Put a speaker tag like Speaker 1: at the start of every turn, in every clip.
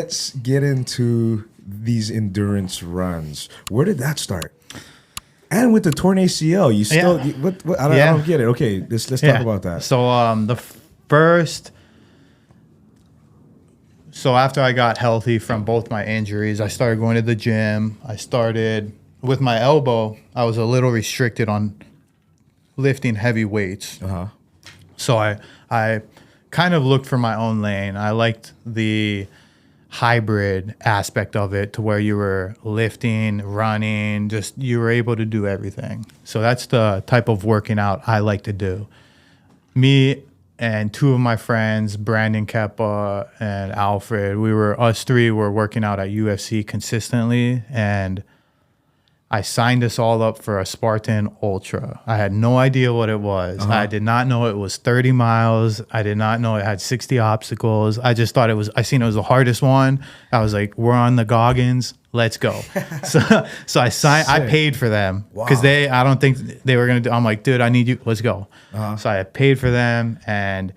Speaker 1: Let's get into these endurance runs. Where did that start? And with the torn ACL, you still what I don't get it. Okay, let's talk about that.
Speaker 2: So the first. So after I got healthy from both my injuries, I started going to the gym. I started with my elbow. I was a little restricted on lifting heavy weights. So I kind of looked for my own lane. I liked the hybrid aspect of it to where you were lifting, running, just you were able to do everything. So that's the type of working out I like to do. Me and two of my friends, Brandon Keppa and Alfred, us three were working out at UFC consistently, and I signed us all up for a Spartan Ultra. I had no idea what it was. I did not know it was 30 miles. I did not know it had 60 obstacles. I just thought I seen it was the hardest one. I was like, we're on the Goggins. Let's go. So I signed, I paid for them because I don't think they were going to do, I'm like, dude, I need you. Let's go. So I paid for them, and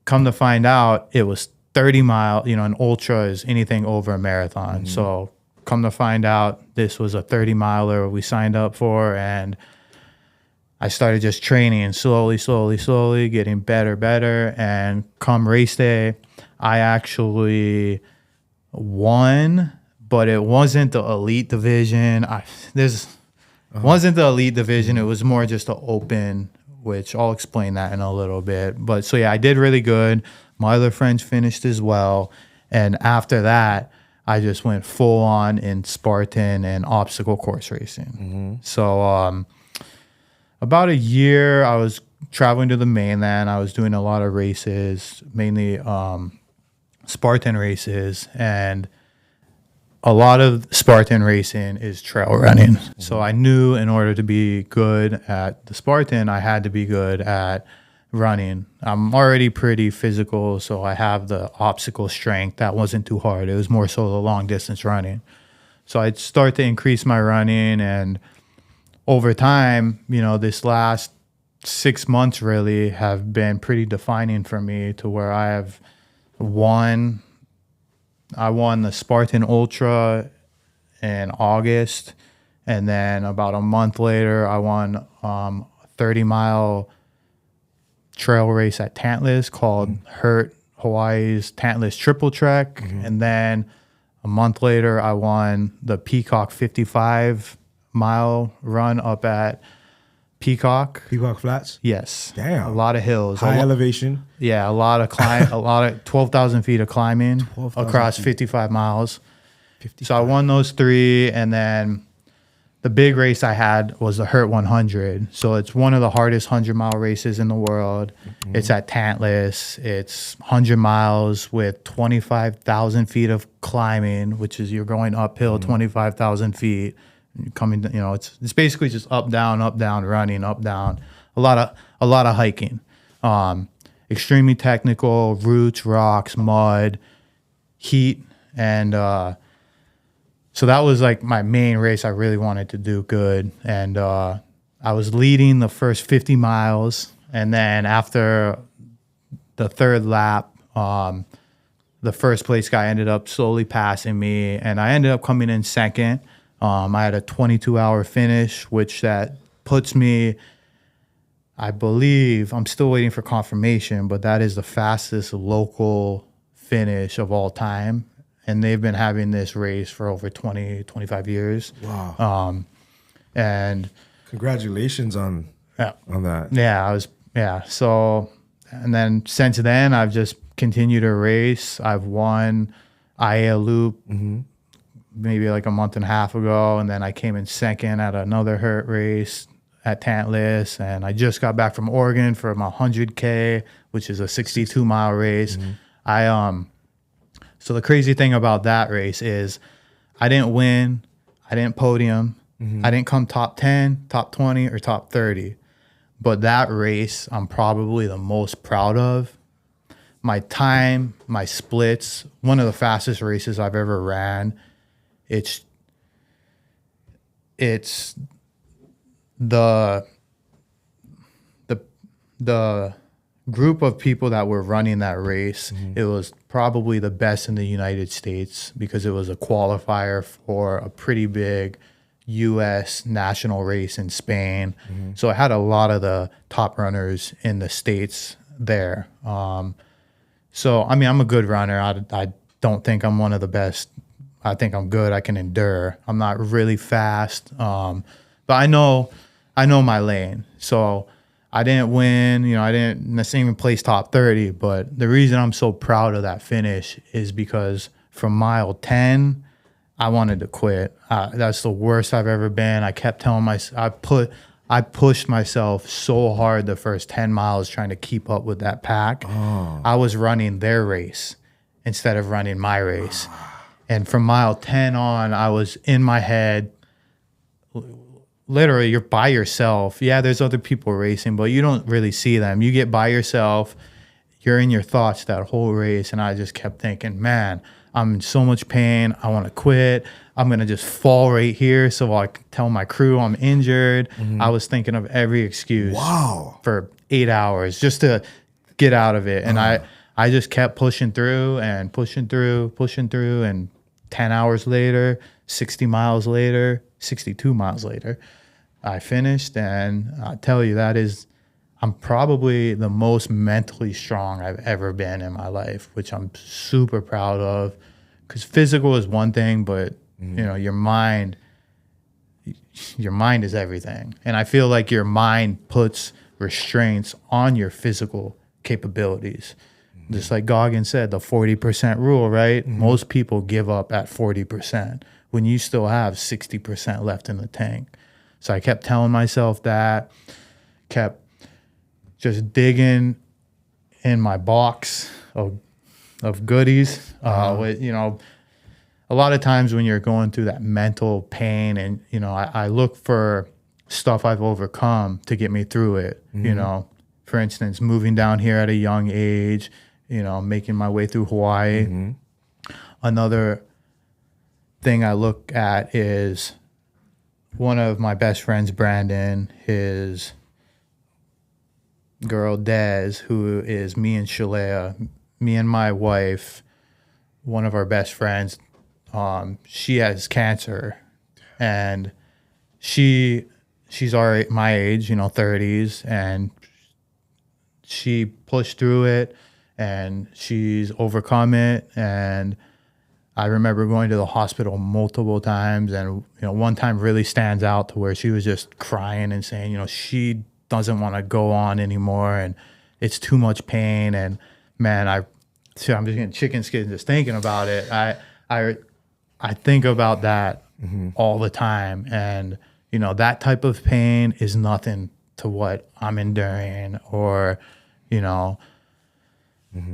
Speaker 2: come to find out it was 30 mile, an ultra is anything over a marathon. So come to find out this was a 30 miler we signed up for, and I started just training slowly, getting better. And come race day, I actually won, but it wasn't the elite division. Wasn't the elite division. It was more just the open, which I'll explain that in a little bit. But so yeah, I did really good. My other friends finished as well. And after that, I just went full on in Spartan and obstacle course racing. So about a year, I was traveling to the mainland. I was doing a lot of races, mainly Spartan races, and a lot of Spartan racing is trail running. So I knew in order to be good at the Spartan, I had to be good at running. I'm already pretty physical, so I have the obstacle strength. That wasn't too hard. It was more so the long distance running. So I'd start to increase my running, and over time, this last 6 months really have been pretty defining for me, to where I won the Spartan Ultra in August, and then about a month later, I won a 30-mile trail race at Tantalus called Hurt Hawaii's Tantalus Triple Trek. And then a month later, I won the Peacock 55-mile run up at Peacock
Speaker 1: Flats.
Speaker 2: Yes.
Speaker 1: Damn.
Speaker 2: A lot of hills,
Speaker 1: high elevation.
Speaker 2: Yeah, a lot of 12,000 feet of climbing across 55 miles. So I won those three, and then the big race I had was the Hurt 100. So it's one of the hardest 100-mile races in the world. It's at Tantalus. It's 100 miles with 25,000 feet of climbing, which is you're going uphill 25,000 feet. You're coming, it's basically just up, down, running, up, down. A lot of hiking. Extremely technical, roots, rocks, mud, heat, and so that was like my main race. I really wanted to do good. And I was leading the first 50 miles. And then after the third lap, the first place guy ended up slowly passing me. And I ended up coming in second. I had a 22-hour finish, which that puts me, I believe, I'm still waiting for confirmation, but that is the fastest local finish of all time. And they've been having this race for over 20, 25 years.
Speaker 1: Wow.
Speaker 2: And
Speaker 1: congratulations on that.
Speaker 2: So, and then since then, I've just continued to race. I've won IA Loop maybe like a month and a half ago. And then I came in second at another Hurt race at Tantalus. And I just got back from Oregon for my 100K, which is a 62-mile race. So the crazy thing about that race is I didn't win, I didn't podium, I didn't come top 10, top 20, or top 30. But that race I'm probably the most proud of. My time, my splits, one of the fastest races I've ever ran. It's the group of people that were running that race, it was probably the best in the United States because it was a qualifier for a pretty big U.S. national race in Spain. So I had a lot of the top runners in the States there. So, I mean, I'm a good runner. I don't think I'm one of the best. I think I'm good. I can endure. I'm not really fast. But I know my lane. So I didn't win, you know, I didn't necessarily even place top 30, but the reason I'm so proud of that finish is because from mile 10, I wanted to quit. That's the worst I've ever been. I kept telling myself, I pushed myself so hard the first 10 miles trying to keep up with that pack. I was running their race instead of running my race. And from mile 10 on, I was in my head, literally, you're by yourself. Yeah, there's other people racing, but you don't really see them. You get by yourself. You're in your thoughts that whole race. And I just kept thinking, man, I'm in so much pain. I want to quit. I'm going to just fall right here so I can tell my crew I'm injured. I was thinking of every excuse for 8 hours just to get out of it. And I just kept pushing through and pushing through. And 10 hours later, 60 miles later, 62 miles later, I finished, and I tell you, I'm probably the most mentally strong I've ever been in my life, which I'm super proud of, because physical is one thing, but you know, your mind is everything. And I feel like your mind puts restraints on your physical capabilities. Just like Goggins said, the 40% rule, right? Most people give up at 40% when you still have 60% left in the tank. So I kept telling myself that, kept just digging in my box of goodies. With, you know, a lot of times when you're going through that mental pain, and, you know, I look for stuff I've overcome to get me through it. You know, for instance, moving down here at a young age, you know, making my way through Hawaii. Another thing I look at is one of my best friends, Brandon, his girl, Des, who is me and Shalea, me and my wife, one of our best friends. She has cancer, and she's already my age, you know, 30s, and she pushed through it, and she's overcome it. And I remember going to the hospital multiple times, and, you know, one time really stands out to where she was just crying and saying, you know, she doesn't want to go on anymore, and it's too much pain. And man, I'm just getting chicken skin just thinking about it. I think about that all the time, and, you know, that type of pain is nothing to what I'm enduring, or, you know.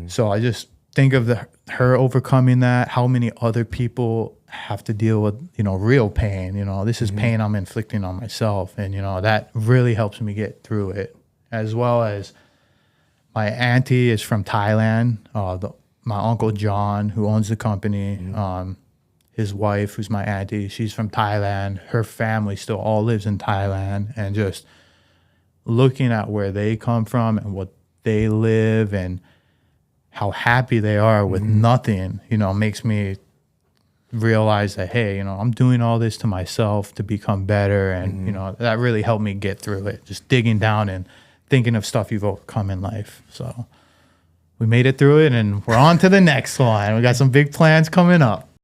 Speaker 2: So I just think of her overcoming that, how many other people have to deal with, you know, real pain. You know, this is pain I'm inflicting on myself. And, you know, that really helps me get through it. As well as my auntie is from Thailand. My uncle John, who owns the company, his wife, who's my auntie, she's from Thailand. Her family still all lives in Thailand. And just looking at where they come from and what they live and how happy they are with nothing, you know, makes me realize that, hey, you know, I'm doing all this to myself to become better. And, you know, that really helped me get through it. Just digging down and thinking of stuff you've overcome in life. So we made it through it, and we're on to the next one. We got some big plans coming up.